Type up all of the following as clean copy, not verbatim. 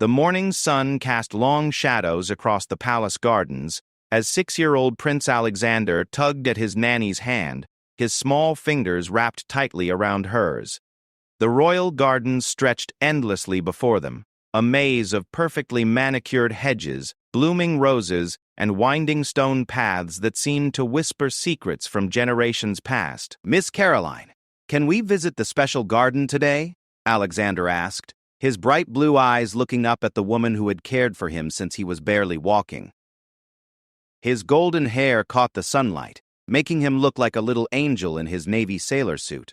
The morning sun cast long shadows across the palace gardens as 6-year-old Prince Alexander tugged at his nanny's hand, his small fingers wrapped tightly around hers. The royal gardens stretched endlessly before them, a maze of perfectly manicured hedges, blooming roses, and winding stone paths that seemed to whisper secrets from generations past. "Miss Caroline, can we visit the special garden today?" Alexander asked, his bright blue eyes looking up at the woman who had cared for him since he was barely walking. His golden hair caught the sunlight, making him look like a little angel in his navy sailor suit.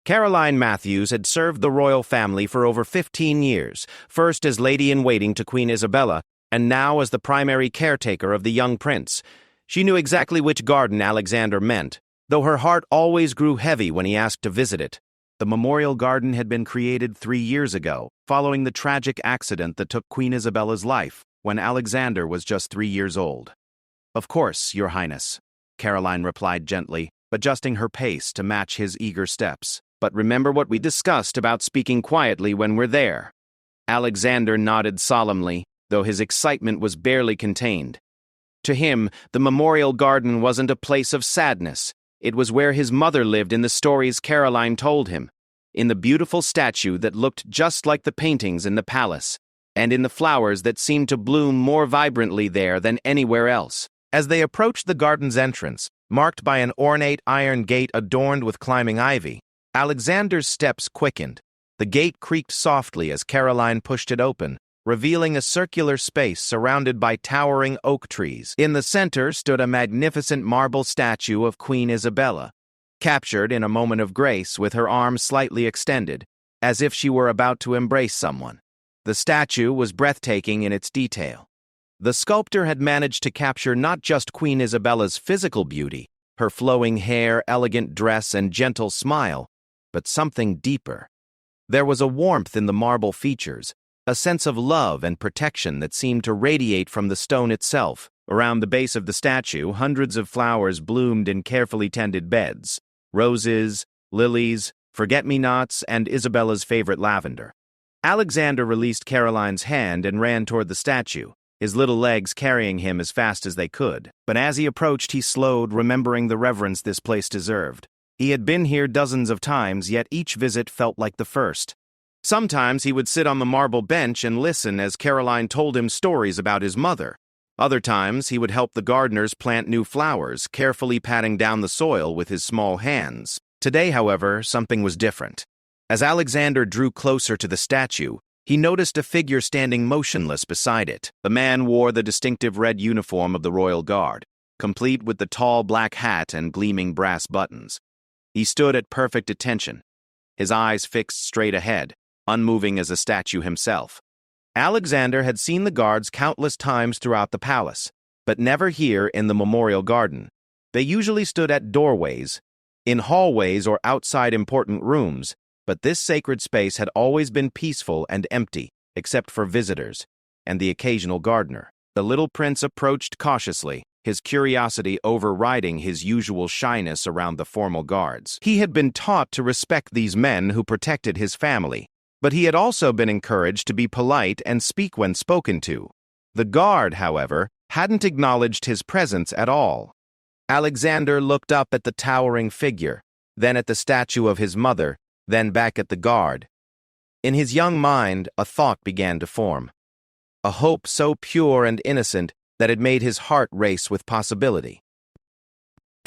Caroline Matthews had served the royal family for over 15 years, first as lady-in-waiting to Queen Isabella, and now as the primary caretaker of the young prince. She knew exactly which garden Alexander meant, though her heart always grew heavy when he asked to visit it. The memorial garden had been created 3 years ago, following the tragic accident that took Queen Isabella's life, when Alexander was just 3 years old. "Of course, Your Highness," Caroline replied gently, adjusting her pace to match his eager steps. "But remember what we discussed about speaking quietly when we're there." Alexander nodded solemnly, though his excitement was barely contained. To him, the memorial garden wasn't a place of sadness. It was where his mother lived in the stories Caroline told him, in the beautiful statue that looked just like the paintings in the palace, and in the flowers that seemed to bloom more vibrantly there than anywhere else. As they approached the garden's entrance, marked by an ornate iron gate adorned with climbing ivy, Alexander's steps quickened. The gate creaked softly as Caroline pushed it open, revealing a circular space surrounded by towering oak trees. In the center stood a magnificent marble statue of Queen Isabella, captured in a moment of grace with her arms slightly extended, as if she were about to embrace someone. The statue was breathtaking in its detail. The sculptor had managed to capture not just Queen Isabella's physical beauty, her flowing hair, elegant dress, and gentle smile, but something deeper. There was a warmth in the marble features, a sense of love and protection that seemed to radiate from the stone itself. Around the base of the statue, hundreds of flowers bloomed in carefully tended beds: roses, lilies, forget-me-nots, and Isabella's favorite lavender. Alexander released Caroline's hand and ran toward the statue, his little legs carrying him as fast as they could. But as he approached, he slowed, remembering the reverence this place deserved. He had been here dozens of times, yet each visit felt like the first. Sometimes he would sit on the marble bench and listen as Caroline told him stories about his mother. Other times, he would help the gardeners plant new flowers, carefully patting down the soil with his small hands. Today, however, something was different. As Alexander drew closer to the statue, he noticed a figure standing motionless beside it. The man wore the distinctive red uniform of the Royal Guard, complete with the tall black hat and gleaming brass buttons. He stood at perfect attention, his eyes fixed straight ahead, unmoving as a statue himself. Alexander had seen the guards countless times throughout the palace, but never here in the memorial garden. They usually stood at doorways, in hallways, or outside important rooms, but this sacred space had always been peaceful and empty, except for visitors and the occasional gardener. The little prince approached cautiously, his curiosity overriding his usual shyness around the formal guards. He had been taught to respect these men who protected his family, but he had also been encouraged to be polite and speak when spoken to. The guard, however, hadn't acknowledged his presence at all. Alexander looked up at the towering figure, then at the statue of his mother, then back at the guard. In his young mind, a thought began to form. A hope so pure and innocent that it made his heart race with possibility.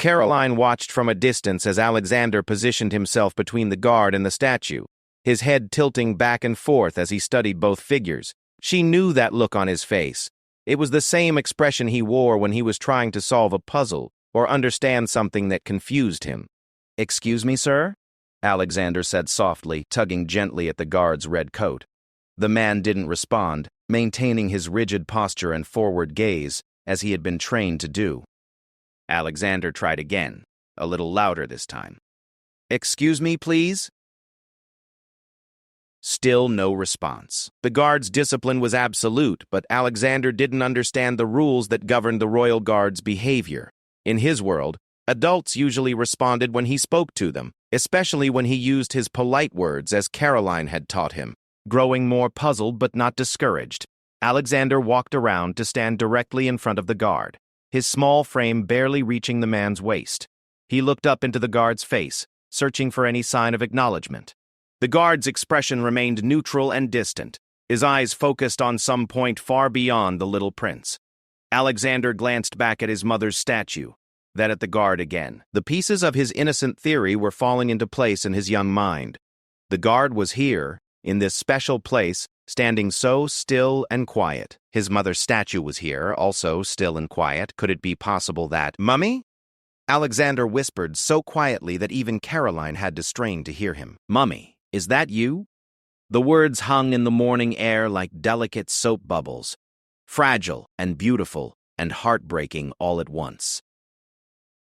Caroline watched from a distance as Alexander positioned himself between the guard and the statue, his head tilting back and forth as he studied both figures. She knew that look on his face. It was the same expression he wore when he was trying to solve a puzzle or understand something that confused him. "Excuse me, sir?" Alexander said softly, tugging gently at the guard's red coat. The man didn't respond, maintaining his rigid posture and forward gaze, as he had been trained to do. Alexander tried again, a little louder this time. "Excuse me, please?" Still no response. The guard's discipline was absolute, but Alexander didn't understand the rules that governed the royal guard's behavior. In his world, adults usually responded when he spoke to them, especially when he used his polite words as Caroline had taught him. growing more puzzled but not discouraged. Alexander walked around to stand directly in front of the guard, his small frame barely reaching the man's waist. He looked up into the guard's face, searching for any sign of acknowledgement. The guard's expression remained neutral and distant, his eyes focused on some point far beyond the little prince. Alexander glanced back at his mother's statue, then at the guard again. The pieces of his innocent theory were falling into place in his young mind. The guard was here, in this special place, standing so still and quiet. His mother's statue was here, also still and quiet. Could it be possible that— "Mummy?" Alexander whispered so quietly that even Caroline had to strain to hear him. "Mummy, is that you?" The words hung in the morning air like delicate soap bubbles, fragile and beautiful and heartbreaking all at once.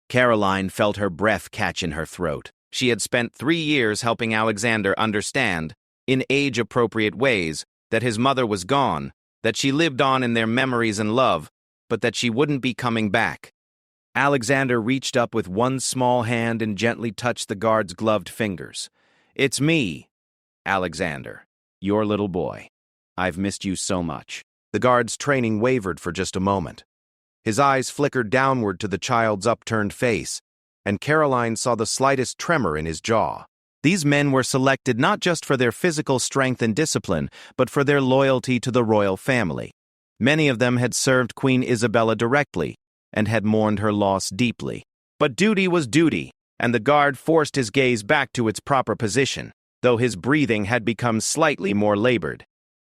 Caroline felt her breath catch in her throat. She had spent 3 years helping Alexander understand, in age-appropriate ways, that his mother was gone, that she lived on in their memories and love, but that she wouldn't be coming back. Alexander reached up with one small hand and gently touched the guard's gloved fingers. "It's me, Alexander, your little boy. I've missed you so much." The guard's training wavered for just a moment. His eyes flickered downward to the child's upturned face, and Caroline saw the slightest tremor in his jaw. These men were selected not just for their physical strength and discipline, but for their loyalty to the royal family. Many of them had served Queen Isabella directly, and had mourned her loss deeply. But duty was duty, and the guard forced his gaze back to its proper position, though his breathing had become slightly more labored.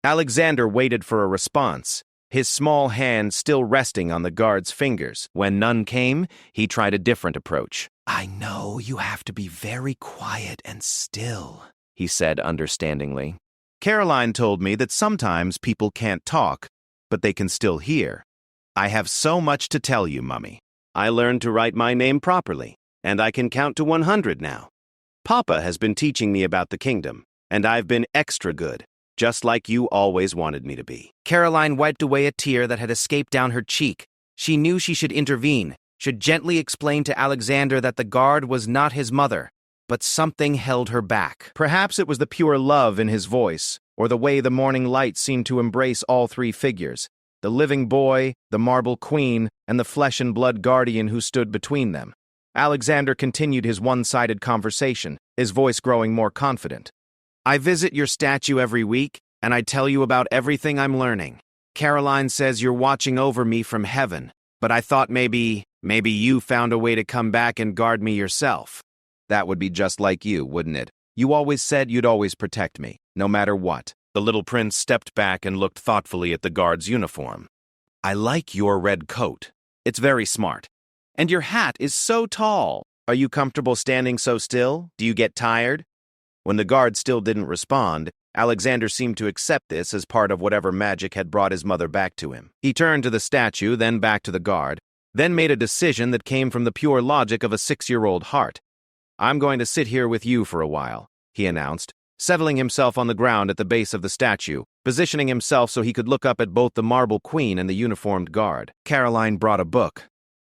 Alexander waited for a response, his small hand still resting on the guard's fingers. When none came, he tried a different approach. "I know you have to be very quiet and still," he said understandingly. "Caroline told me that sometimes people can't talk, but they can still hear. I have so much to tell you, Mummy. I learned to write my name properly, and I can count to 100 now. Papa has been teaching me about the kingdom, and I've been extra good, just like you always wanted me to be." Caroline wiped away a tear that had escaped down her cheek. She knew she should intervene, should gently explain to Alexander that the guard was not his mother, but something held her back. Perhaps it was the pure love in his voice, or the way the morning light seemed to embrace all 3 figures, the living boy, the marble queen, and the flesh-and-blood guardian who stood between them. Alexander continued his one-sided conversation, his voice growing more confident. "I visit your statue every week, and I tell you about everything I'm learning. Caroline says you're watching over me from heaven, but I thought maybe you found a way to come back and guard me yourself." "That would be just like you, wouldn't it? You always said you'd always protect me, no matter what." The little prince stepped back and looked thoughtfully at the guard's uniform. "I like your red coat. It's very smart. And your hat is so tall. Are you comfortable standing so still? Do you get tired?" When the guard still didn't respond, Alexander seemed to accept this as part of whatever magic had brought his mother back to him. He turned to the statue, then back to the guard, then made a decision that came from the pure logic of a 6-year-old heart. "I'm going to sit here with you for a while," he announced, settling himself on the ground at the base of the statue, positioning himself so he could look up at both the marble queen and the uniformed guard. Caroline brought a book.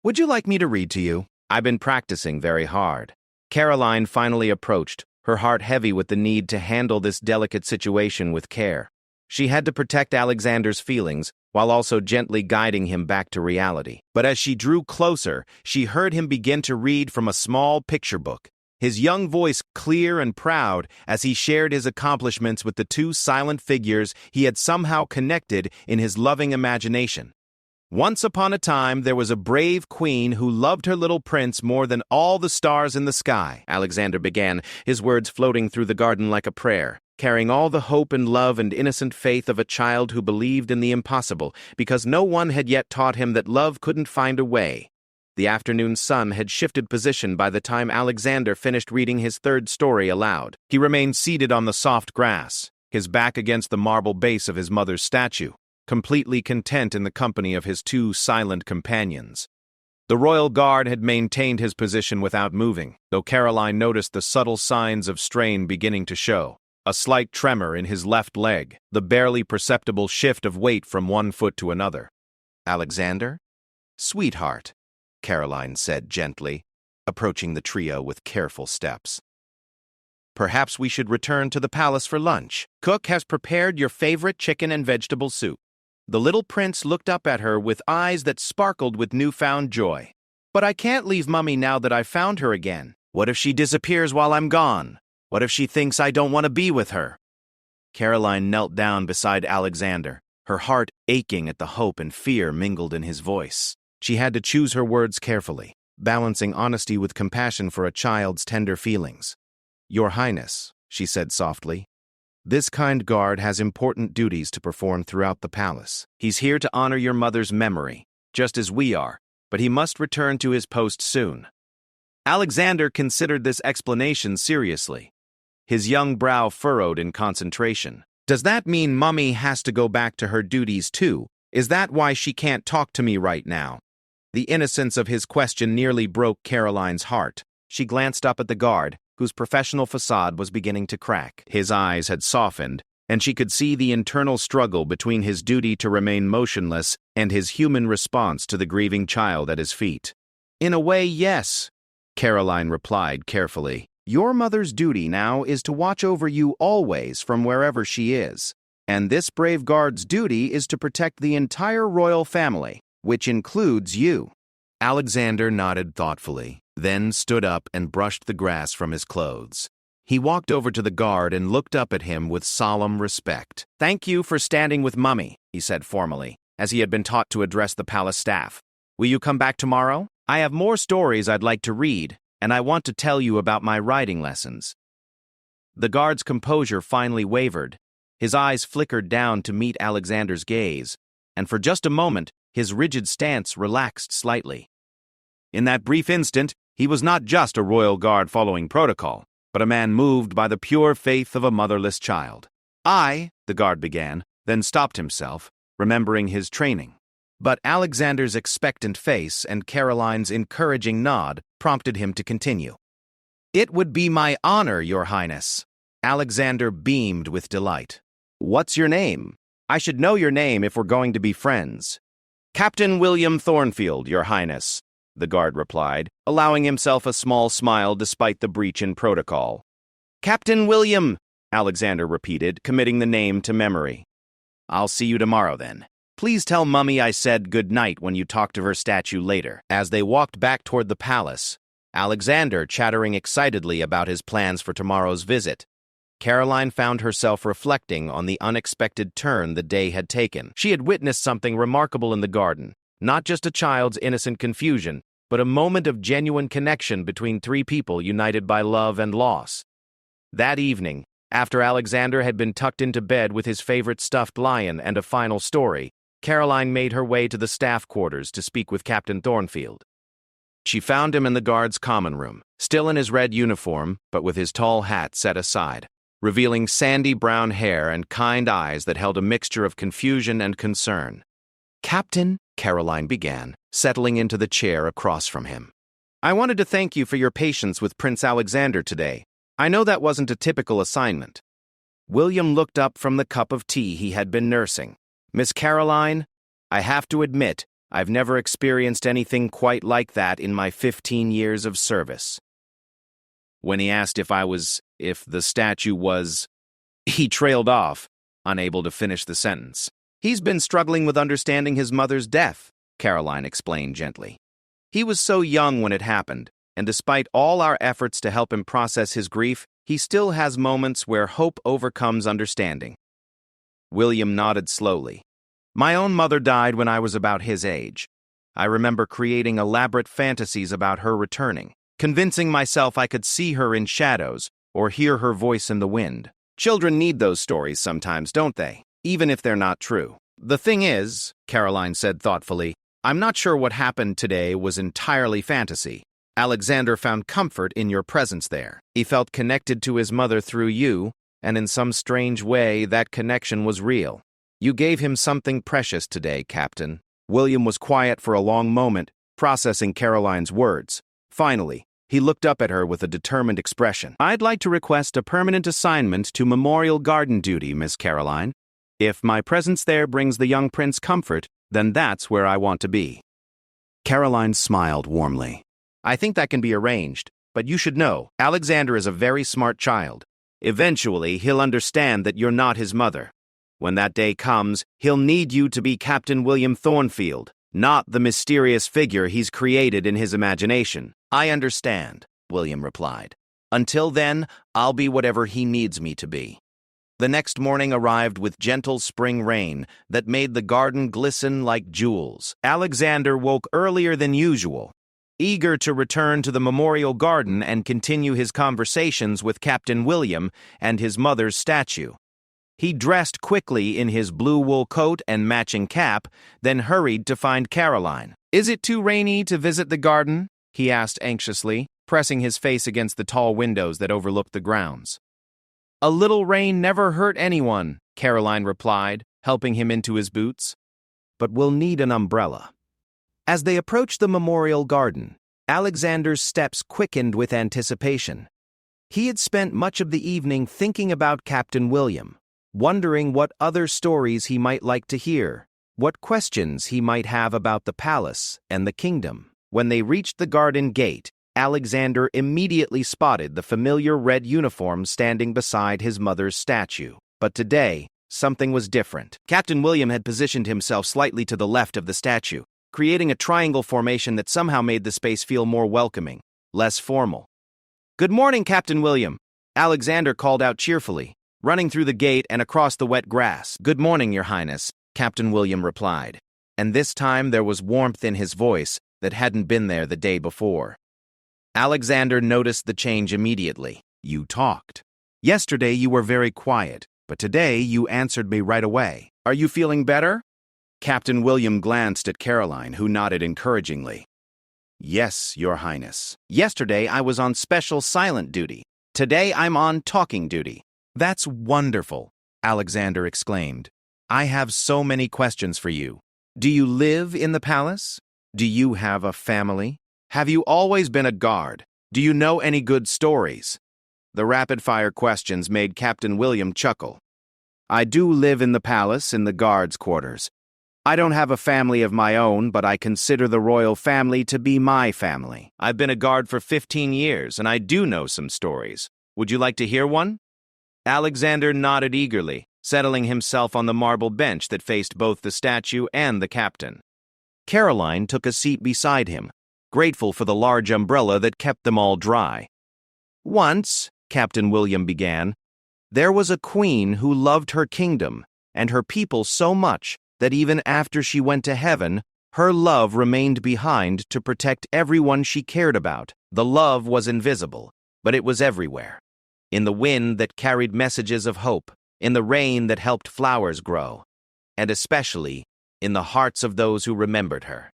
"Would you like me to read to you? I've been practicing very hard." Caroline finally approached, her heart heavy with the need to handle this delicate situation with care. She had to protect Alexander's feelings while also gently guiding him back to reality. But as she drew closer, she heard him begin to read from a small picture book, his young voice clear and proud as he shared his accomplishments with the 2 silent figures he had somehow connected in his loving imagination. "Once upon a time, there was a brave queen who loved her little prince more than all the stars in the sky," Alexander began, his words floating through the garden like a prayer, carrying all the hope and love and innocent faith of a child who believed in the impossible, because no one had yet taught him that love couldn't find a way. The afternoon sun had shifted position by the time Alexander finished reading his 3rd story aloud. He remained seated on the soft grass, his back against the marble base of his mother's statue, completely content in the company of his 2 silent companions. The royal guard had maintained his position without moving, though Caroline noticed the subtle signs of strain beginning to show. A slight tremor in his left leg, the barely perceptible shift of weight from one foot to another. "Alexander?" "Sweetheart," Caroline said gently, approaching the trio with careful steps. Perhaps we should return to the palace for lunch. Cook has prepared your favorite chicken and vegetable soup. The little prince looked up at her with eyes that sparkled with newfound joy. But I can't leave Mummy now that I've found her again. What if she disappears while I'm gone? What if she thinks I don't want to be with her? Caroline knelt down beside Alexander, her heart aching at the hope and fear mingled in his voice. She had to choose her words carefully, balancing honesty with compassion for a child's tender feelings. "Your Highness," she said softly, "this kind guard has important duties to perform throughout the palace. He's here to honor your mother's memory, just as we are, but he must return to his post soon." Alexander considered this explanation seriously. His young brow furrowed in concentration. "Does that mean Mummy has to go back to her duties too? Is that why she can't talk to me right now?" The innocence of his question nearly broke Caroline's heart. She glanced up at the guard, whose professional facade was beginning to crack. His eyes had softened, and she could see the internal struggle between his duty to remain motionless and his human response to the grieving child at his feet. "In a way, yes," Caroline replied carefully. "Your mother's duty now is to watch over you always from wherever she is. And this brave guard's duty is to protect the entire royal family, which includes you." Alexander nodded thoughtfully, then stood up and brushed the grass from his clothes. He walked over to the guard and looked up at him with solemn respect. "Thank you for standing with Mummy," he said formally, as he had been taught to address the palace staff. "Will you come back tomorrow? I have more stories I'd like to read, and I want to tell you about my riding lessons." The guard's composure finally wavered. His eyes flickered down to meet Alexander's gaze, and for just a moment, his rigid stance relaxed slightly. In that brief instant, he was not just a royal guard following protocol, but a man moved by the pure faith of a motherless child. The guard began, then stopped himself, remembering his training. But Alexander's expectant face and Caroline's encouraging nod prompted him to continue. "It would be my honor, Your Highness." Alexander beamed with delight. "What's your name? I should know your name if we're going to be friends." "Captain William Thornfield, Your Highness," the guard replied, allowing himself a small smile despite the breach in protocol. "Captain William," Alexander repeated, committing the name to memory. "I'll see you tomorrow, then. Please tell Mummy I said good night when you talk to her statue later." As they walked back toward the palace, Alexander chattering excitedly about his plans for tomorrow's visit, Caroline found herself reflecting on the unexpected turn the day had taken. She had witnessed something remarkable in the garden, not just a child's innocent confusion, but a moment of genuine connection between three people united by love and loss. That evening, after Alexander had been tucked into bed with his favorite stuffed lion and a final story, Caroline made her way to the staff quarters to speak with Captain Thornfield. She found him in the guard's common room, still in his red uniform, but with his tall hat set aside, revealing sandy brown hair and kind eyes that held a mixture of confusion and concern. "Captain," Caroline began, settling into the chair across from him, "I wanted to thank you for your patience with Prince Alexander today. I know that wasn't a typical assignment." William looked up from the cup of tea he had been nursing. "Miss Caroline, I have to admit, I've never experienced anything quite like that in my 15 years of service." When he asked if the statue was, he trailed off, unable to finish the sentence. "He's been struggling with understanding his mother's death," Caroline explained gently. "He was so young when it happened, and despite all our efforts to help him process his grief, he still has moments where hope overcomes understanding." William nodded slowly. "My own mother died when I was about his age. I remember creating elaborate fantasies about her returning, convincing myself I could see her in shadows or hear her voice in the wind. Children need those stories sometimes, don't they? Even if they're not true. The thing is," Caroline said thoughtfully, "I'm not sure what happened today was entirely fantasy. Alexander found comfort in your presence there. He felt connected to his mother through you, and in some strange way that connection was real. You gave him something precious today, Captain." William was quiet for a long moment, processing Caroline's words. Finally, he looked up at her with a determined expression. "I'd like to request a permanent assignment to Memorial Garden duty, Miss Caroline. If my presence there brings the young prince comfort, then that's where I want to be." Caroline smiled warmly. "I think that can be arranged, but you should know, Alexander is a very smart child. Eventually, he'll understand that you're not his mother. When that day comes, he'll need you to be Captain William Thornfield, not the mysterious figure he's created in his imagination. I understand, William replied. Until then, I'll be whatever he needs me to be. The next morning arrived with gentle spring rain that made the garden glisten like jewels. Alexander woke earlier than usual, eager to return to the memorial garden and continue his conversations with Captain William and his mother's statue. He dressed quickly in his blue wool coat and matching cap, then hurried to find Caroline. "Is it too rainy to visit the garden?" he asked anxiously, pressing his face against the tall windows that overlooked the grounds. "A little rain never hurt anyone," Caroline replied, helping him into his boots. "But we'll need an umbrella." As they approached the memorial garden, Alexander's steps quickened with anticipation. He had spent much of the evening thinking about Captain William, wondering what other stories he might like to hear, what questions he might have about the palace and the kingdom. When they reached the garden gate, Alexander immediately spotted the familiar red uniform standing beside his mother's statue. But today, something was different. Captain William had positioned himself slightly to the left of the statue, creating a triangle formation that somehow made the space feel more welcoming, less formal. "Good morning, Captain William," Alexander called out cheerfully, running through the gate and across the wet grass. "Good morning, Your Highness," Captain William replied, and this time there was warmth in his voice that hadn't been there the day before. Alexander noticed the change immediately. "You talked. Yesterday you were very quiet, but today you answered me right away. Are you feeling better?" Captain William glanced at Caroline, who nodded encouragingly. "Yes, Your Highness. Yesterday I was on special silent duty. Today I'm on talking duty." "That's wonderful," Alexander exclaimed. "I have so many questions for you. Do you live in the palace? Do you have a family? Have you always been a guard? Do you know any good stories?" The rapid-fire questions made Captain William chuckle. "I do live in the palace in the guards' quarters. I don't have a family of my own, but I consider the royal family to be my family. I've been a guard for 15 years, and I do know some stories. Would you like to hear one?" Alexander nodded eagerly, settling himself on the marble bench that faced both the statue and the captain. Caroline took a seat beside him, grateful for the large umbrella that kept them all dry. "Once," Captain William began, "there was a queen who loved her kingdom and her people so much that even after she went to heaven, her love remained behind to protect everyone she cared about. The love was invisible, but it was everywhere. In the wind that carried messages of hope, in the rain that helped flowers grow, and especially in the hearts of those who remembered her."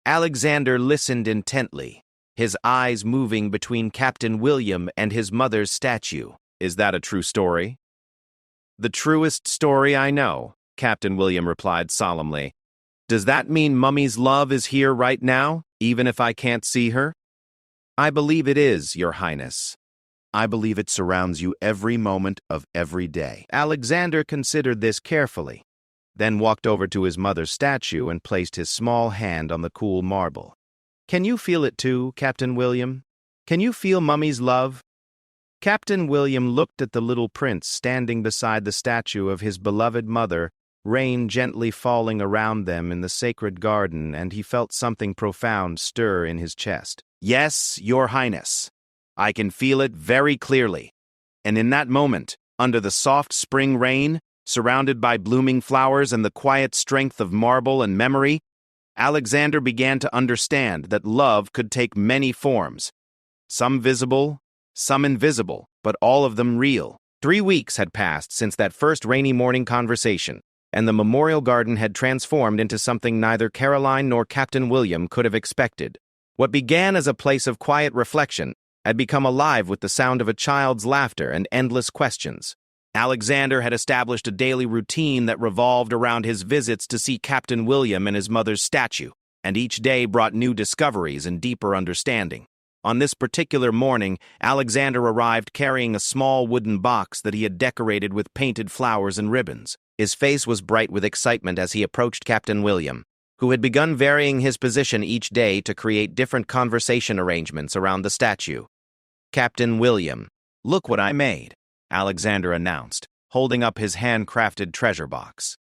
Alexander listened intently, his eyes moving between Captain William and his mother's statue. "Is that a true story?" "The truest story I know," Captain William replied solemnly. "Does that mean Mummy's love is here right now, even if I can't see her?" "I believe it is, Your Highness. I believe it surrounds you every moment of every day." Alexander considered this carefully, then walked over to his mother's statue and placed his small hand on the cool marble. "Can you feel it too, Captain William? Can you feel Mummy's love?" Captain William looked at the little prince standing beside the statue of his beloved mother, rain gently falling around them in the sacred garden, and he felt something profound stir in his chest. "Yes, Your Highness. I can feel it very clearly." And in that moment, under the soft spring rain, surrounded by blooming flowers and the quiet strength of marble and memory, Alexander began to understand that love could take many forms. Some visible, some invisible, but all of them real. 3 weeks had passed since that first rainy morning conversation, and the memorial garden had transformed into something neither Caroline nor Captain William could have expected. What began as a place of quiet reflection had become alive with the sound of a child's laughter and endless questions. Alexander had established a daily routine that revolved around his visits to see Captain William and his mother's statue, and each day brought new discoveries and deeper understanding. On this particular morning, Alexander arrived carrying a small wooden box that he had decorated with painted flowers and ribbons. His face was bright with excitement as he approached Captain William, who had begun varying his position each day to create different conversation arrangements around the statue. "Captain William," Look what I made, Alexander announced, holding up his handcrafted treasure box.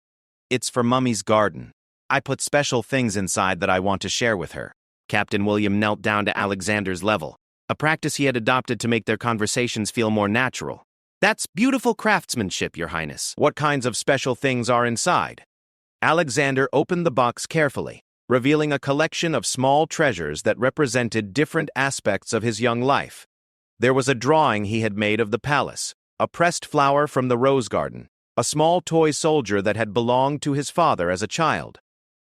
It's for Mummy's garden. I put special things inside that I want to share with her. Captain William knelt down to Alexander's level, a practice he had adopted to make their conversations feel more natural. That's beautiful craftsmanship, Your Highness. What kinds of special things are inside? Alexander opened the box carefully, revealing a collection of small treasures that represented different aspects of his young life. There was a drawing he had made of the palace, a pressed flower from the rose garden, a small toy soldier that had belonged to his father as a child,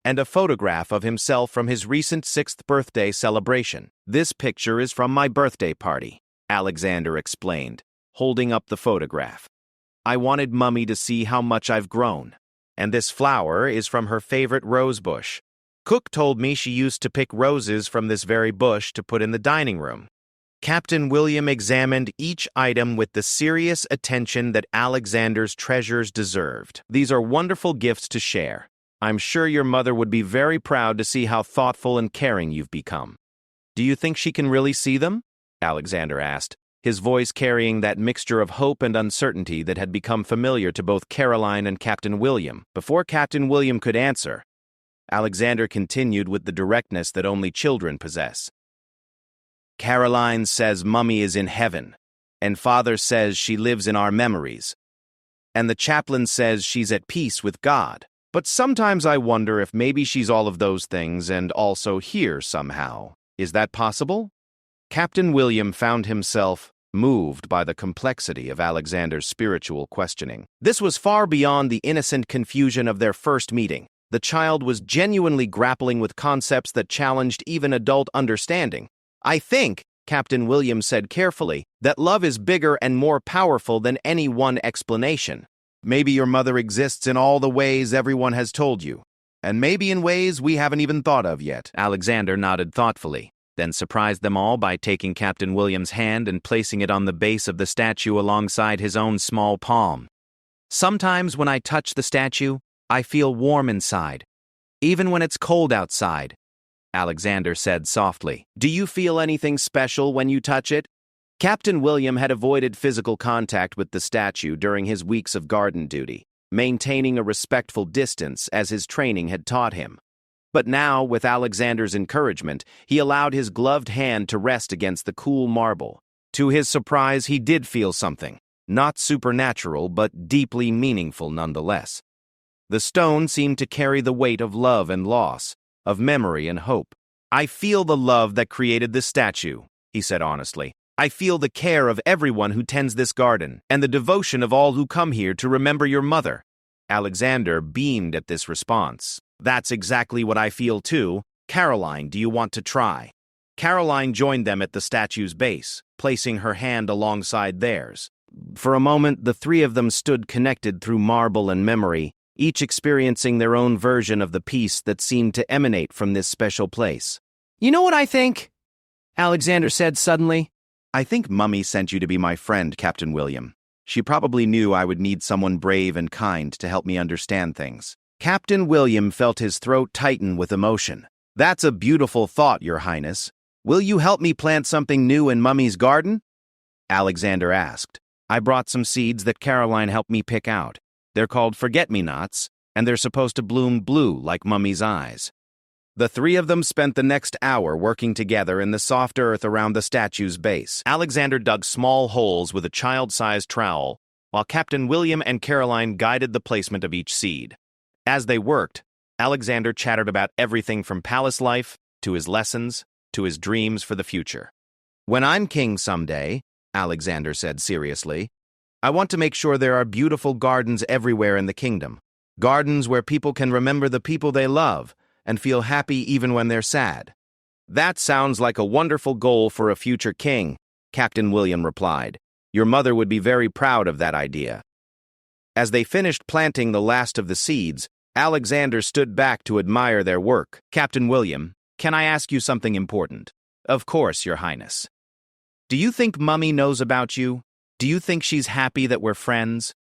and a photograph of himself from his recent 6th birthday celebration. This picture is from my birthday party, Alexander explained, holding up the photograph. I wanted Mummy to see how much I've grown, and this flower is from her favorite rose bush. Cook told me she used to pick roses from this very bush to put in the dining room. Captain William examined each item with the serious attention that Alexander's treasures deserved. These are wonderful gifts to share. I'm sure your mother would be very proud to see how thoughtful and caring you've become. Do you think she can really see them? Alexander asked, his voice carrying that mixture of hope and uncertainty that had become familiar to both Caroline and Captain William. Before Captain William could answer, Alexander continued with the directness that only children possess. Caroline says Mummy is in heaven, and Father says she lives in our memories, and the chaplain says she's at peace with God. But sometimes I wonder if maybe she's all of those things and also here somehow. Is that possible? Captain William found himself moved by the complexity of Alexander's spiritual questioning. This was far beyond the innocent confusion of their first meeting. The child was genuinely grappling with concepts that challenged even adult understanding. I think, Captain William said carefully, that love is bigger and more powerful than any one explanation. Maybe your mother exists in all the ways everyone has told you, and maybe in ways we haven't even thought of yet. Alexander nodded thoughtfully, then surprised them all by taking Captain William's hand and placing it on the base of the statue alongside his own small palm. Sometimes when I touch the statue, I feel warm inside, even when it's cold outside, Alexander said softly. Do you feel anything special when you touch it? Captain William had avoided physical contact with the statue during his weeks of garden duty, maintaining a respectful distance as his training had taught him. But now, with Alexander's encouragement, he allowed his gloved hand to rest against the cool marble. To his surprise, he did feel something, not supernatural but deeply meaningful nonetheless. The stone seemed to carry the weight of love and loss, of memory and hope. I feel the love that created this statue, he said honestly. I feel the care of everyone who tends this garden, and the devotion of all who come here to remember your mother. Alexander beamed at this response. That's exactly what I feel too. Caroline, do you want to try? Caroline joined them at the statue's base, placing her hand alongside theirs. For a moment, the three of them stood connected through marble and memory, each experiencing their own version of the peace that seemed to emanate from this special place. You know what I think? Alexander said suddenly. I think Mummy sent you to be my friend, Captain William. She probably knew I would need someone brave and kind to help me understand things. Captain William felt his throat tighten with emotion. That's a beautiful thought, Your Highness. Will you help me plant something new in Mummy's garden? Alexander asked. I brought some seeds that Caroline helped me pick out. They're called forget-me-nots, and they're supposed to bloom blue like Mummy's eyes. The three of them spent the next hour working together in the soft earth around the statue's base. Alexander dug small holes with a child-sized trowel, while Captain William and Caroline guided the placement of each seed. As they worked, Alexander chattered about everything from palace life, to his lessons, to his dreams for the future. When I'm king someday, Alexander said seriously, I want to make sure there are beautiful gardens everywhere in the kingdom. Gardens where people can remember the people they love and feel happy even when they're sad. That sounds like a wonderful goal for a future king, Captain William replied. Your mother would be very proud of that idea. As they finished planting the last of the seeds, Alexander stood back to admire their work. Captain William, can I ask you something important? Of course, Your Highness. Do you think Mummy knows about you? Do you think she's happy that we're friends?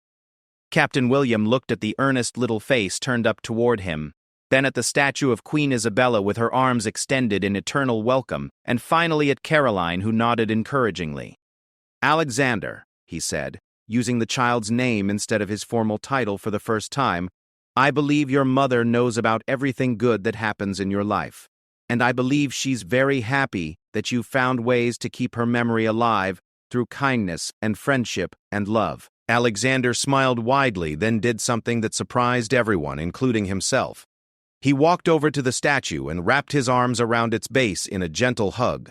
Captain William looked at the earnest little face turned up toward him, then at the statue of Queen Isabella with her arms extended in eternal welcome, and finally at Caroline, who nodded encouragingly. Alexander, he said, using the child's name instead of his formal title for the first time, I believe your mother knows about everything good that happens in your life. And I believe she's very happy that you've found ways to keep her memory alive through kindness and friendship and love. Alexander smiled widely, then did something that surprised everyone, including himself. He walked over to the statue and wrapped his arms around its base in a gentle hug.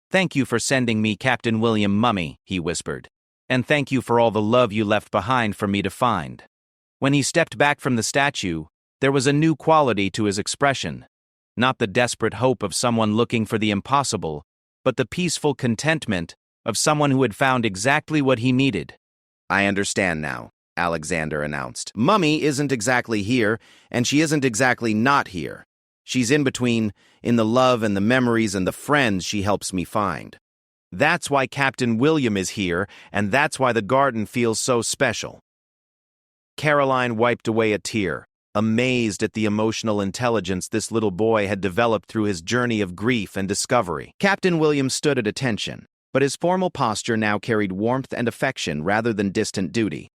Thank you for sending me Captain William Mummy, he whispered. And thank you for all the love you left behind for me to find. When he stepped back from the statue, there was a new quality to his expression. Not the desperate hope of someone looking for the impossible, but the peaceful contentment of someone who had found exactly what he needed. I understand now, Alexander announced. Mummy isn't exactly here, and she isn't exactly not here. She's in between, in the love and the memories and the friends she helps me find. That's why Captain William is here, and that's why the garden feels so special. Caroline wiped away a tear, amazed at the emotional intelligence this little boy had developed through his journey of grief and discovery. Captain William stood at attention, but his formal posture now carried warmth and affection rather than distant duty.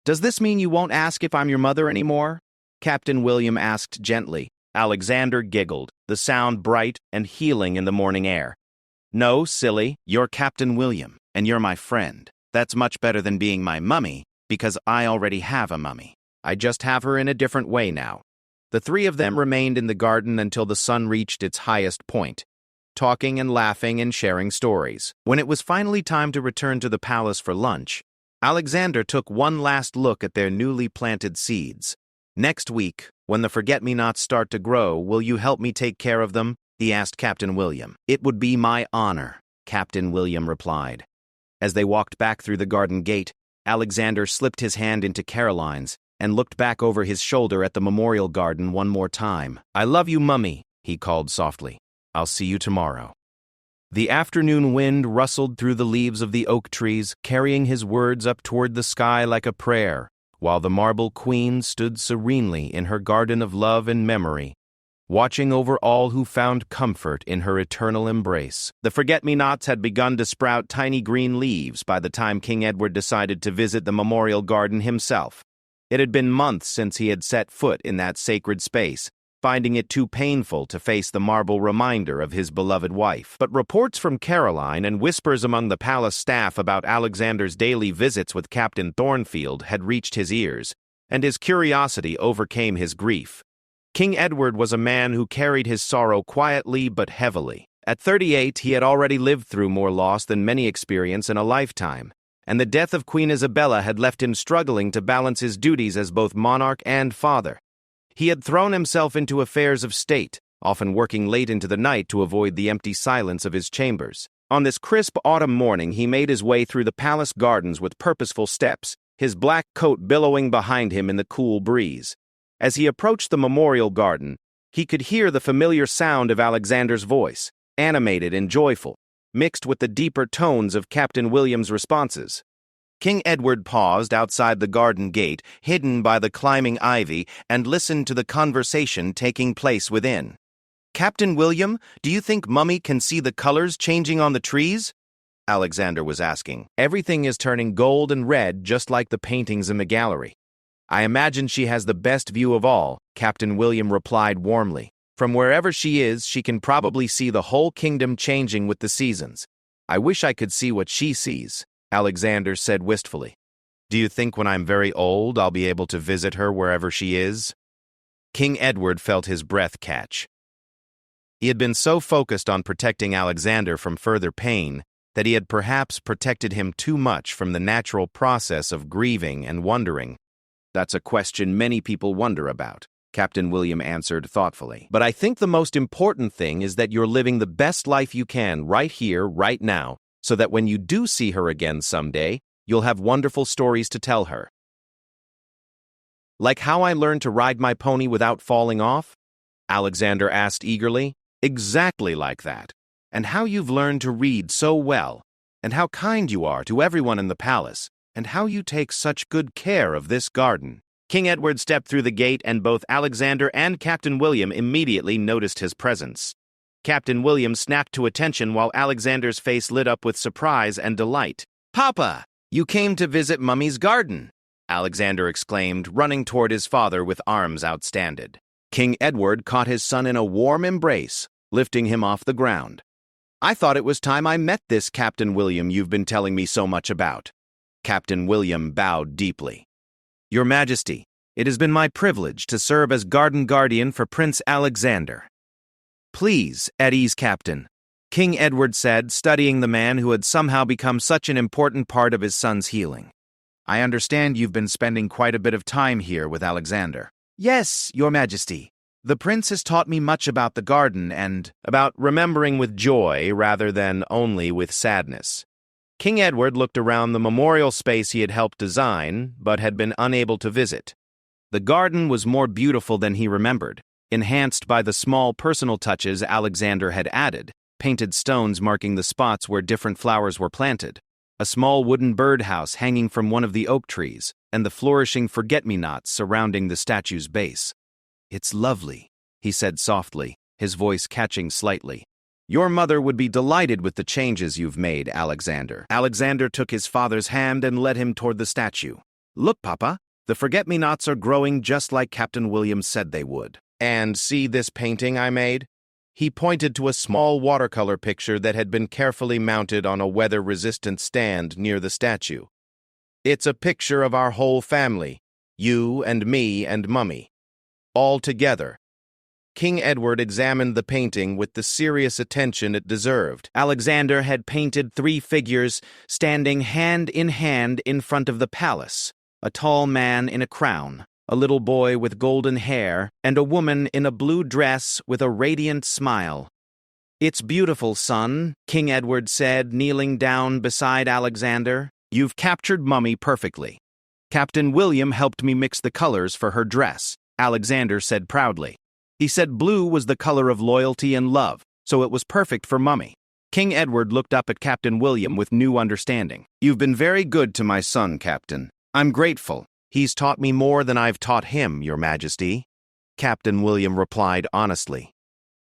Does this mean you won't ask if I'm your mother anymore? Captain William asked gently. Alexander giggled, the sound bright and healing in the morning air. No, silly, you're Captain William, and you're my friend. That's much better than being my mummy, because I already have a mummy. I just have her in a different way now. The three of them remained in the garden until the sun reached its highest point, talking and laughing and sharing stories. When it was finally time to return to the palace for lunch, Alexander took one last look at their newly planted seeds. Next week, when the forget-me-nots start to grow, will you help me take care of them? He asked Captain William. It would be my honor, Captain William replied. As they walked back through the garden gate, Alexander slipped his hand into Caroline's and looked back over his shoulder at the memorial garden one more time. I love you, Mummy, he called softly. I'll see you tomorrow. The afternoon wind rustled through the leaves of the oak trees, carrying his words up toward the sky like a prayer, while the marble queen stood serenely in her garden of love and memory, watching over all who found comfort in her eternal embrace. The forget-me-nots had begun to sprout tiny green leaves by the time King Edward decided to visit the memorial garden himself. It had been months since he had set foot in that sacred space, finding it too painful to face the marble reminder of his beloved wife. But reports from Caroline and whispers among the palace staff about Alexander's daily visits with Captain Thornfield had reached his ears, and his curiosity overcame his grief. King Edward was a man who carried his sorrow quietly but heavily. At 38, he had already lived through more loss than many experience in a lifetime, and the death of Queen Isabella had left him struggling to balance his duties as both monarch and father. He had thrown himself into affairs of state, often working late into the night to avoid the empty silence of his chambers. On this crisp autumn morning, he made his way through the palace gardens with purposeful steps, his black coat billowing behind him in the cool breeze. As he approached the memorial garden, he could hear the familiar sound of Alexander's voice, animated and joyful, mixed with the deeper tones of Captain William's responses. King Edward paused outside the garden gate, hidden by the climbing ivy, and listened to the conversation taking place within. Captain William, do you think Mummy can see the colors changing on the trees? Alexander was asking. Everything is turning gold and red, just like the paintings in the gallery. I imagine she has the best view of all, Captain William replied warmly. From wherever she is, she can probably see the whole kingdom changing with the seasons. I wish I could see what she sees, Alexander said wistfully. Do you think when I'm very old, I'll be able to visit her wherever she is? King Edward felt his breath catch. He had been so focused on protecting Alexander from further pain that he had perhaps protected him too much from the natural process of grieving and wondering. That's a question many people wonder about, Captain William answered thoughtfully. But I think the most important thing is that you're living the best life you can right here, right now, so that when you do see her again someday, you'll have wonderful stories to tell her. Like how I learned to ride my pony without falling off? Alexander asked eagerly. Exactly like that. And how you've learned to read so well, and how kind you are to everyone in the palace, and how you take such good care of this garden. King Edward stepped through the gate, and both Alexander and Captain William immediately noticed his presence. Captain William snapped to attention while Alexander's face lit up with surprise and delight. "Papa, you came to visit Mummy's garden," Alexander exclaimed, running toward his father with arms outstanded. King Edward caught his son in a warm embrace, lifting him off the ground. "I thought it was time I met this Captain William you've been telling me so much about." Captain William bowed deeply. "Your Majesty, it has been my privilege to serve as garden guardian for Prince Alexander." "Please, at ease, Captain," King Edward said, studying the man who had somehow become such an important part of his son's healing. "I understand you've been spending quite a bit of time here with Alexander." "Yes, Your Majesty. The prince has taught me much about the garden and about remembering with joy rather than only with sadness." King Edward looked around the memorial space he had helped design, but had been unable to visit. The garden was more beautiful than he remembered, enhanced by the small personal touches Alexander had added, painted stones marking the spots where different flowers were planted, a small wooden birdhouse hanging from one of the oak trees, and the flourishing forget-me-nots surrounding the statue's base. "It's lovely," he said softly, his voice catching slightly. "Your mother would be delighted with the changes you've made, Alexander." Alexander took his father's hand and led him toward the statue. "Look, Papa, the forget-me-nots are growing just like Captain William said they would. And see this painting I made?" He pointed to a small watercolor picture that had been carefully mounted on a weather-resistant stand near the statue. "It's a picture of our whole family, you and me and Mummy, all together." King Edward examined the painting with the serious attention it deserved. Alexander had painted 3 figures standing hand in front of the palace: a tall man in a crown, a little boy with golden hair, and a woman in a blue dress with a radiant smile. "It's beautiful, son," King Edward said, kneeling down beside Alexander. "You've captured Mummy perfectly. Captain William helped me mix the colors for her dress," Alexander said proudly. "He said blue was the color of loyalty and love, so it was perfect for Mummy." King Edward looked up at Captain William with new understanding. "You've been very good to my son, Captain. I'm grateful. He's taught me more than I've taught him, Your Majesty," Captain William replied honestly.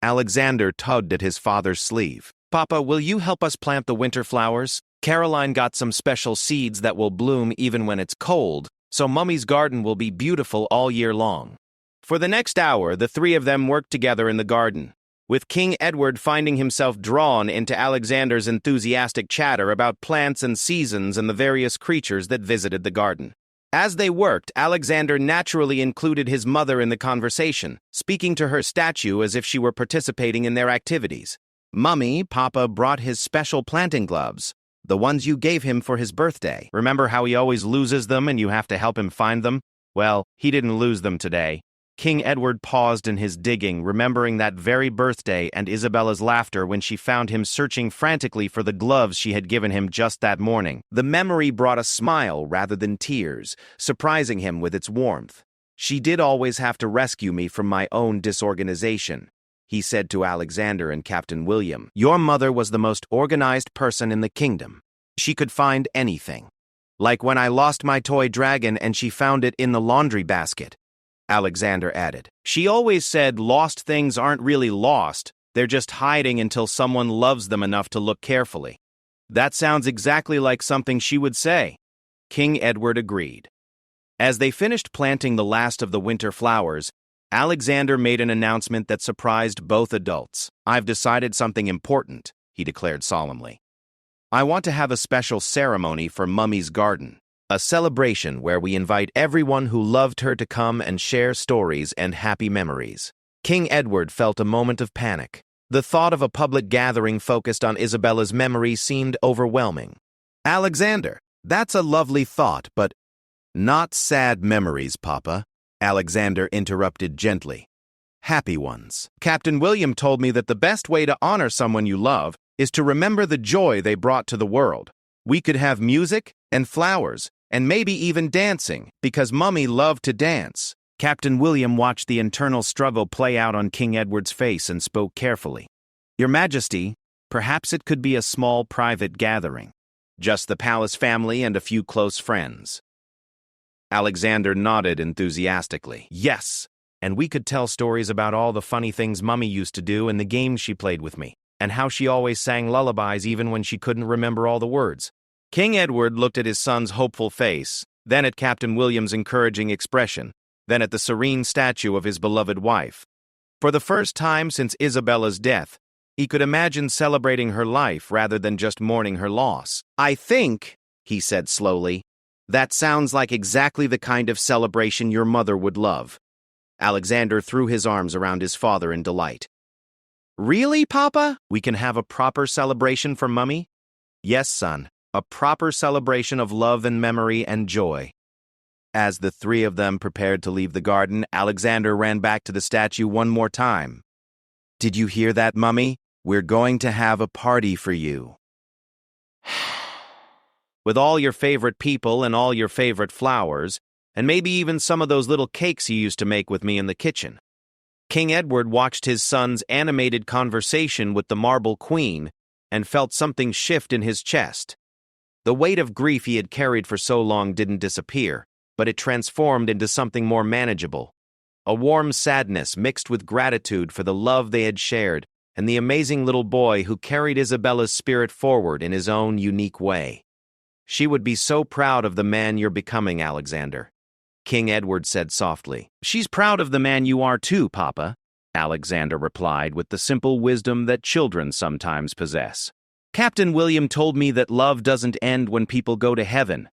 Alexander tugged at his father's sleeve. "Papa, will you help us plant the winter flowers? Caroline got some special seeds that will bloom even when it's cold, so Mummy's garden will be beautiful all year long." For the next hour, the 3 of them worked together in the garden, with King Edward finding himself drawn into Alexander's enthusiastic chatter about plants and seasons and the various creatures that visited the garden. As they worked, Alexander naturally included his mother in the conversation, speaking to her statue as if she were participating in their activities. "Mummy, Papa brought his special planting gloves, the ones you gave him for his birthday. Remember how he always loses them and you have to help him find them? Well, he didn't lose them today." King Edward paused in his digging, remembering that very birthday and Isabella's laughter when she found him searching frantically for the gloves she had given him just that morning. The memory brought a smile rather than tears, surprising him with its warmth. "She did always have to rescue me from my own disorganization," he said to Alexander and Captain William. "Your mother was the most organized person in the kingdom. She could find anything. Like when I lost my toy dragon and she found it in the laundry basket," Alexander added. "She always said lost things aren't really lost, they're just hiding until someone loves them enough to look carefully." "That sounds exactly like something she would say," King Edward agreed. As they finished planting the last of the winter flowers, Alexander made an announcement that surprised both adults. "I've decided something important," he declared solemnly. "I want to have a special ceremony for Mummy's garden. A celebration where we invite everyone who loved her to come and share stories and happy memories." King Edward felt a moment of panic. The thought of a public gathering focused on Isabella's memory seemed overwhelming. "Alexander, that's a lovely thought, but—" "Not sad memories, Papa," Alexander interrupted gently. "Happy ones. Captain William told me that the best way to honor someone you love is to remember the joy they brought to the world. We could have music and flowers, and maybe even dancing, because Mummy loved to dance." Captain William watched the internal struggle play out on King Edward's face and spoke carefully. "Your Majesty, perhaps it could be a small private gathering. Just the palace family and a few close friends." Alexander nodded enthusiastically. "Yes, and we could tell stories about all the funny things Mummy used to do and the games she played with me, and how she always sang lullabies even when she couldn't remember all the words. King Edward looked at his son's hopeful face, then at Captain William's encouraging expression, then at the serene statue of his beloved wife. For the first time since Isabella's death, he could imagine celebrating her life rather than just mourning her loss. "I think," he said slowly, "that sounds like exactly the kind of celebration your mother would love." Alexander threw his arms around his father in delight. "Really, Papa? We can have a proper celebration for Mummy?" "Yes, son, a proper celebration of love and memory and joy." As the three of them prepared to leave the garden, Alexander ran back to the statue one more time. "Did you hear that, Mummy? We're going to have a party for you. With all your favorite people and all your favorite flowers, and maybe even some of those little cakes you used to make with me in the kitchen." King Edward watched his son's animated conversation with the marble queen and felt something shift in his chest. The weight of grief he had carried for so long didn't disappear, but it transformed into something more manageable. A warm sadness mixed with gratitude for the love they had shared and the amazing little boy who carried Isabella's spirit forward in his own unique way. "She would be so proud of the man you're becoming, Alexander," King Edward said softly. "She's proud of the man you are too, Papa," Alexander replied with the simple wisdom that children sometimes possess. "Captain William told me that love doesn't end when people go to heaven.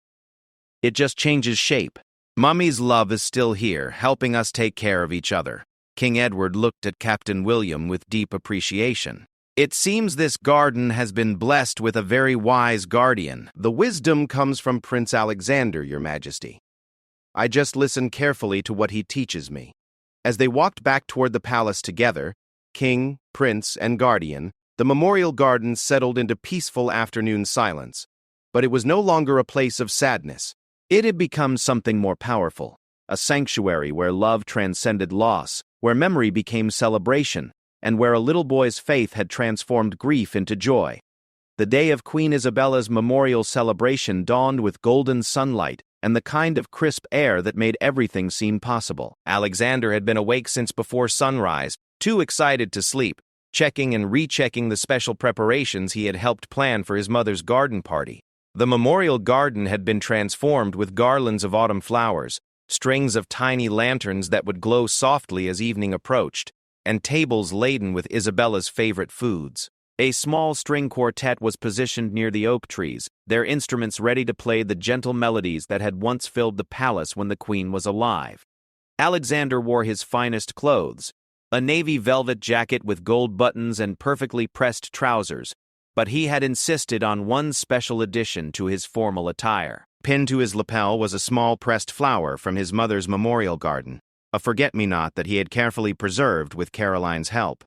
It just changes shape. Mummy's love is still here, helping us take care of each other." King Edward looked at Captain William with deep appreciation. "It seems this garden has been blessed with a very wise guardian. The wisdom comes from Prince Alexander, Your Majesty. I just listen carefully to what he teaches me." As they walked back toward the palace together, king, prince, and guardian, the memorial garden settled into peaceful afternoon silence. But it was no longer a place of sadness. It had become something more powerful, a sanctuary where love transcended loss, where memory became celebration, and where a little boy's faith had transformed grief into joy. The day of Queen Isabella's memorial celebration dawned with golden sunlight and the kind of crisp air that made everything seem possible. Alexander had been awake since before sunrise, too excited to sleep, checking and rechecking the special preparations he had helped plan for his mother's garden party. The memorial garden had been transformed with garlands of autumn flowers, strings of tiny lanterns that would glow softly as evening approached, and tables laden with Isabella's favorite foods. A small string quartet was positioned near the oak trees, their instruments ready to play the gentle melodies that had once filled the palace when the queen was alive. Alexander wore his finest clothes, a navy velvet jacket with gold buttons and perfectly pressed trousers, but he had insisted on one special addition to his formal attire. Pinned to his lapel was a small pressed flower from his mother's memorial garden, a forget-me-not that he had carefully preserved with Caroline's help.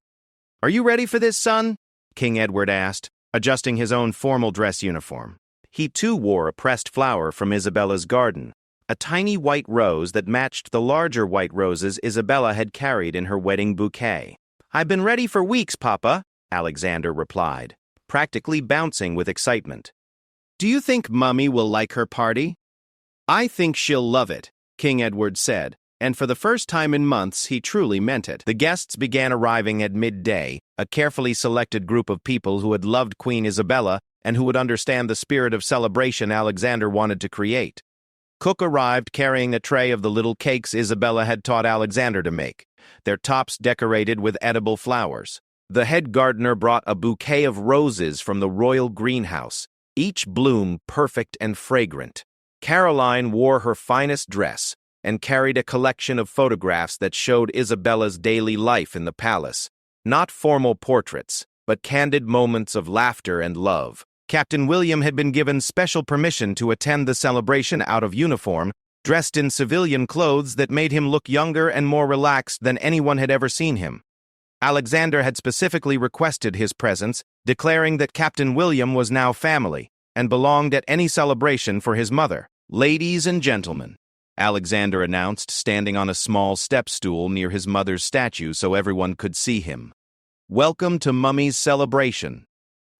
"Are you ready for this, son?" King Edward asked, adjusting his own formal dress uniform. He too wore a pressed flower from Isabella's garden, a tiny white rose that matched the larger white roses Isabella had carried in her wedding bouquet. "I've been ready for weeks, Papa," Alexander replied, practically bouncing with excitement. "Do you think Mummy will like her party?" "I think she'll love it," King Edward said, and for the first time in months he truly meant it. The guests began arriving at midday, a carefully selected group of people who had loved Queen Isabella and who would understand the spirit of celebration Alexander wanted to create. Cook arrived carrying a tray of the little cakes Isabella had taught Alexander to make, their tops decorated with edible flowers. The head gardener brought a bouquet of roses from the royal greenhouse, each bloom perfect and fragrant. Caroline wore her finest dress and carried a collection of photographs that showed Isabella's daily life in the palace. Not formal portraits, but candid moments of laughter and love. Captain William had been given special permission to attend the celebration out of uniform, dressed in civilian clothes that made him look younger and more relaxed than anyone had ever seen him. Alexander had specifically requested his presence, declaring that Captain William was now family and belonged at any celebration for his mother. "Ladies and gentlemen," Alexander announced, standing on a small step stool near his mother's statue so everyone could see him. "Welcome to Mummy's celebration.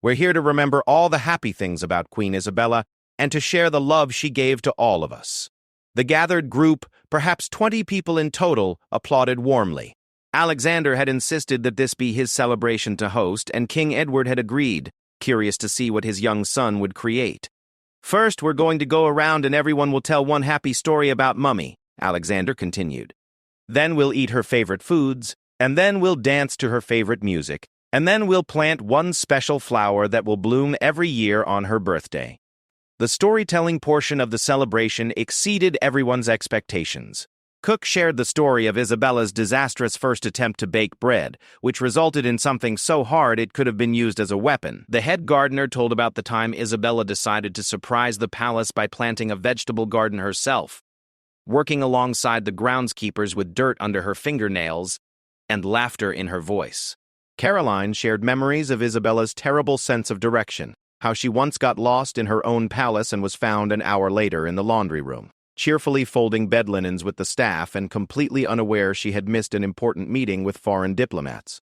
We're here to remember all the happy things about Queen Isabella and to share the love she gave to all of us." The gathered group, perhaps 20 people in total, applauded warmly. Alexander had insisted that this be his celebration to host, and King Edward had agreed, curious to see what his young son would create. "First, we're going to go around and everyone will tell one happy story about Mummy," Alexander continued. "Then we'll eat her favorite foods, and then we'll dance to her favorite music, and then we'll plant one special flower that will bloom every year on her birthday." The storytelling portion of the celebration exceeded everyone's expectations. Cook shared the story of Isabella's disastrous first attempt to bake bread, which resulted in something so hard it could have been used as a weapon. The head gardener told about the time Isabella decided to surprise the palace by planting a vegetable garden herself, working alongside the groundskeepers with dirt under her fingernails and laughter in her voice. Caroline shared memories of Isabella's terrible sense of direction, how she once got lost in her own palace and was found an hour later in the laundry room, cheerfully folding bed linens with the staff and completely unaware she had missed an important meeting with foreign diplomats.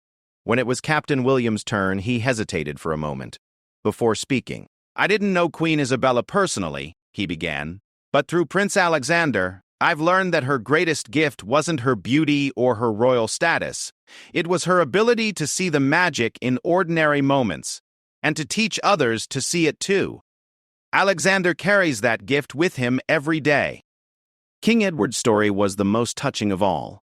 When it was Captain William's turn, he hesitated for a moment before speaking. "I didn't know Queen Isabella personally," he began, "but through Prince Alexander, I've learned that her greatest gift wasn't her beauty or her royal status. It was her ability to see the magic in ordinary moments, and to teach others to see it too. Alexander carries that gift with him every day." King Edward's story was the most touching of all.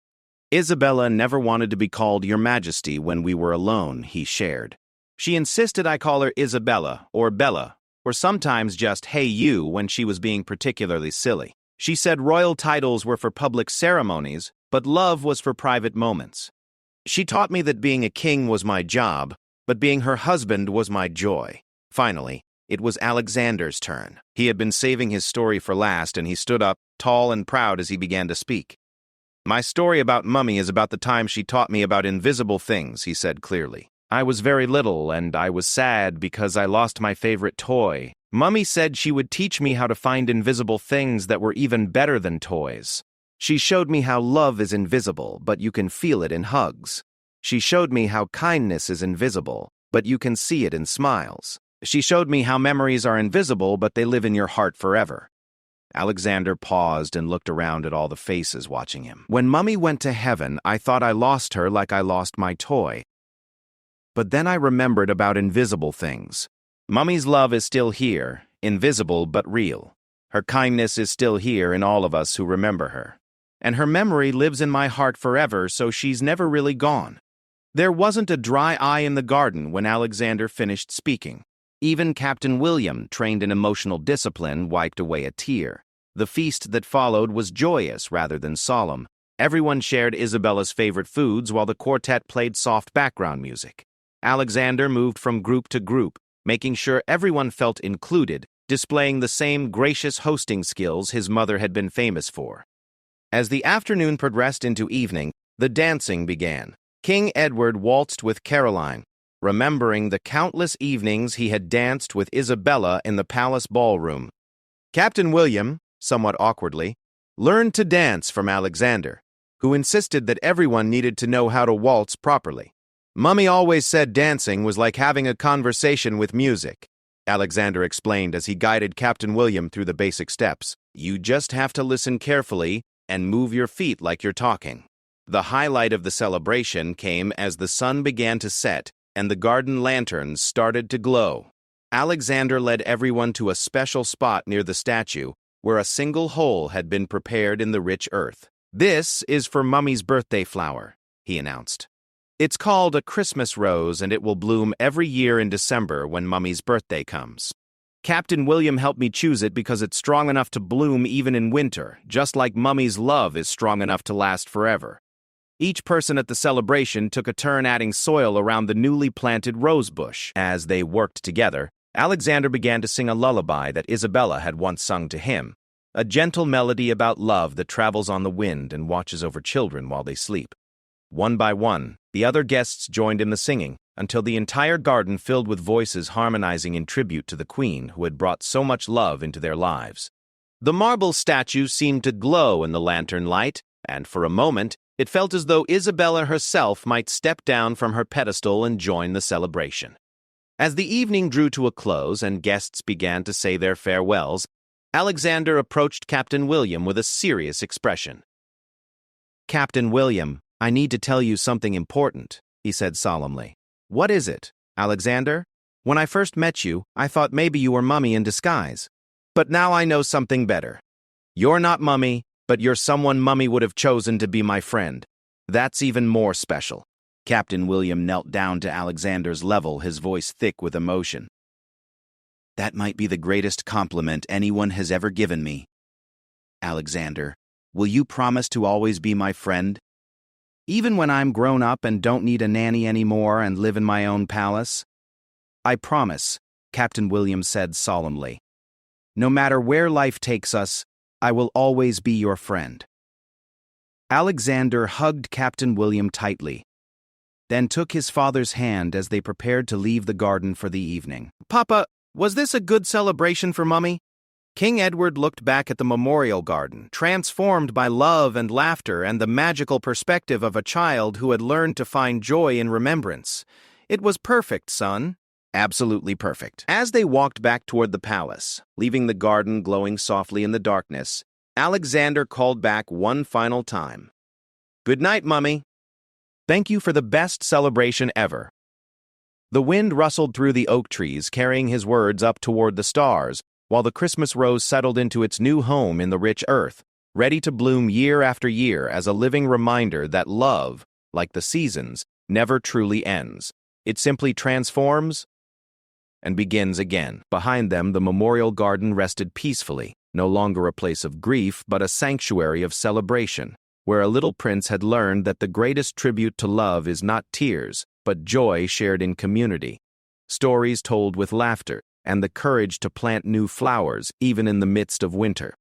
"Isabella never wanted to be called Your Majesty when we were alone," he shared. "She insisted I call her Isabella or Bella, or sometimes just Hey You when she was being particularly silly. She said royal titles were for public ceremonies, but love was for private moments. She taught me that being a king was my job, but being her husband was my joy." Finally, it was Alexander's turn. He had been saving his story for last, and he stood up, tall and proud, as he began to speak. "My story about Mummy is about the time she taught me about invisible things," he said clearly. "I was very little, and I was sad because I lost my favorite toy. Mummy said she would teach me how to find invisible things that were even better than toys. She showed me how love is invisible, but you can feel it in hugs. She showed me how kindness is invisible, but you can see it in smiles. She showed me how memories are invisible, but they live in your heart forever." Alexander paused and looked around at all the faces watching him. "When Mummy went to heaven, I thought I lost her like I lost my toy. But then I remembered about invisible things. Mummy's love is still here, invisible but real. Her kindness is still here in all of us who remember her. And her memory lives in my heart forever, so she's never really gone." There wasn't a dry eye in the garden when Alexander finished speaking. Even Captain William, trained in emotional discipline, wiped away a tear. The feast that followed was joyous rather than solemn. Everyone shared Isabella's favorite foods while the quartet played soft background music. Alexander moved from group to group, making sure everyone felt included, displaying the same gracious hosting skills his mother had been famous for. As the afternoon progressed into evening, the dancing began. King Edward waltzed with Caroline, remembering the countless evenings he had danced with Isabella in the palace ballroom. Captain William, somewhat awkwardly, learned to dance from Alexander, who insisted that everyone needed to know how to waltz properly. "Mummy always said dancing was like having a conversation with music," Alexander explained as he guided Captain William through the basic steps. "You just have to listen carefully and move your feet like you're talking." The highlight of the celebration came as the sun began to set and the garden lanterns started to glow. Alexander led everyone to a special spot near the statue where a single hole had been prepared in the rich earth. "This is for Mummy's birthday flower," he announced. "It's called a Christmas rose, and it will bloom every year in December when Mummy's birthday comes. Captain William helped me choose it because it's strong enough to bloom even in winter, just like Mummy's love is strong enough to last forever." Each person at the celebration took a turn adding soil around the newly planted rose bush. As they worked together, Alexander began to sing a lullaby that Isabella had once sung to him, a gentle melody about love that travels on the wind and watches over children while they sleep. One by one, the other guests joined in the singing, until the entire garden filled with voices harmonizing in tribute to the queen who had brought so much love into their lives. The marble statue seemed to glow in the lantern light, and for a moment, it felt as though Isabella herself might step down from her pedestal and join the celebration. As the evening drew to a close and guests began to say their farewells, Alexander approached Captain William with a serious expression. "Captain William, I need to tell you something important," he said solemnly. "What is it, Alexander? When I first met you, I thought maybe you were Mummy in disguise. But now I know something better. You're not Mummy, but you're someone Mummy would have chosen to be my friend. That's even more special." Captain William knelt down to Alexander's level, his voice thick with emotion. "That might be the greatest compliment anyone has ever given me. Alexander, will you promise to always be my friend? Even when I'm grown up and don't need a nanny anymore and live in my own palace?" "I promise," Captain William said solemnly. "No matter where life takes us, I will always be your friend." Alexander hugged Captain William tightly, then took his father's hand as they prepared to leave the garden for the evening. "Papa, was this a good celebration for Mummy?" King Edward looked back at the memorial garden, transformed by love and laughter and the magical perspective of a child who had learned to find joy in remembrance. "It was perfect, son. Absolutely perfect." As they walked back toward the palace, leaving the garden glowing softly in the darkness, Alexander called back one final time. "Good night, Mummy. Thank you for the best celebration ever." The wind rustled through the oak trees, carrying his words up toward the stars, while the Christmas rose settled into its new home in the rich earth, ready to bloom year after year as a living reminder that love, like the seasons, never truly ends. It simply transforms and begins again. Behind them, the memorial garden rested peacefully, no longer a place of grief, but a sanctuary of celebration, where a little prince had learned that the greatest tribute to love is not tears, but joy shared in community, stories told with laughter, and the courage to plant new flowers even in the midst of winter.